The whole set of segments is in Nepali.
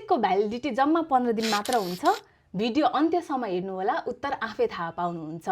चेकको भ्यालिडिटी जम्मा 15 दिन मात्र हुन्छ। भिडियो अन्त्यसम्म हेर्नुहोला, उत्तर आफै थाहा पाउनुहुन्छ।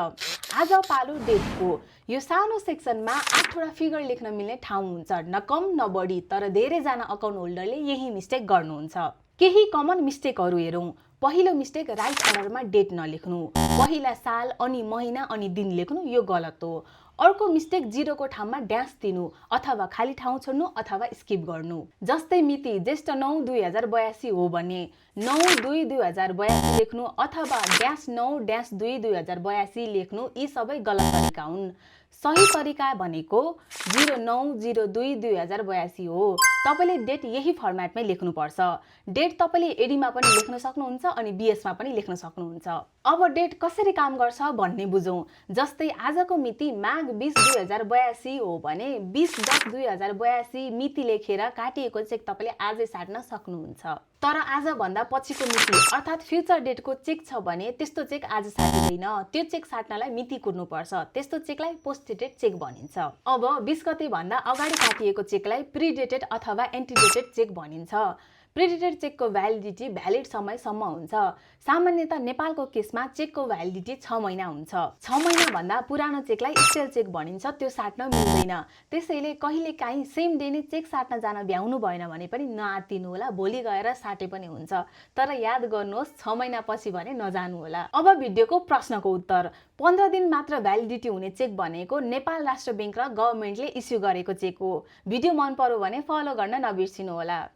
आज पालो डेटको। यो सानो सेक्सनमा 8वटा फिगर लेख्न मिल्ने ठाउँ हुन्छ, न कम न बढी। तर धेरैजना अकाउन्ट होल्डरले यही मिस्टेक गर्नुहुन्छ। केही कमन मिस्टेकहरू हेरौँ। पहिलो मिस्टेक, राइट अर्डरमा डेट नलेख्नु। पहिला साल अनि महिना अनि दिन लेख्नु, यो गलत हो। अर्को मिस्टेक, जिरोको ठाउँमा ड्यास दिनु अथवा खाली ठाउँ छोड्नु अथवा स्किप गर्नु। जस्तै मिति ज्येष्ठ 9/2082 हो भने 9/2/2082 लेख्नु अथवा -9-2/2082 लेख्नु, यी सबै गलत तरिका हुन्। सही तरिका भनेको 09-02-2082 हो। तपाईले डेट यही फर्मेटमै लेख्नुपर्छ। डेट तपाईले एडीमा पनि लेख्न सक्नुहुन्छ अनि बीएसमा पनि लेख्न सक्नुहुन्छ। अब डेट कसरी काम गर्छ भन्ने बुझौँ। जस्तै आजको मिति माघ 20-2082 हो भने 20-10-2082 मिति लेखेर काटिएको चेक तपाईले आजै साट्न सक्नुहुन्छ। तर आज भन्दा पछिको मिति अर्थात् फ्युचर डेटको चेक छ भने त्यस्तो चेक आज साटिँदैन। त्यो चेक साट्नलाई मिति कुर्नुपर्छ। त्यस्तो चेकलाई पोस्ट डेटेड चेक भनिन्छ। अब 20 गते भन्दा अगाडि काटिएको चेकलाई प्रिडेटेड अथवा एन्टिडेटेड चेक भनिन्छ। प्रिडेटेड चेकको भ्यालिडिटी भ्यालिड समयसम्म हुन्छ। सामान्यतः नेपालको केसमा चेकको भ्यालिडिटी 6 महिना हुन्छ। 6 महिना भन्दा पुरानो चेकलाई स्टेल चेक भनिन्छ, त्यो साट्न मिल्दैन। त्यसैले कहिलेकाहीँ सेम डे नै चेक साट्न जान भ्याउनु भएन भने पनि नआत्तिनु होला, भोलि गएर साटे पनि हुन्छ। तर याद गर्नुहोस्, 6 महिना पछि भने नजानु होला। अब भिडियोको प्रश्नको उत्तर। 15 दिन मात्र भ्यालिडिटी हुने चेक भनेको नेपाल राष्ट्र बैंक र गभर्नमेन्टले इस्यु गरेको चेक हो। भिडियो मन पर्यो भने फलो गर्न नबिर्सिनु होला।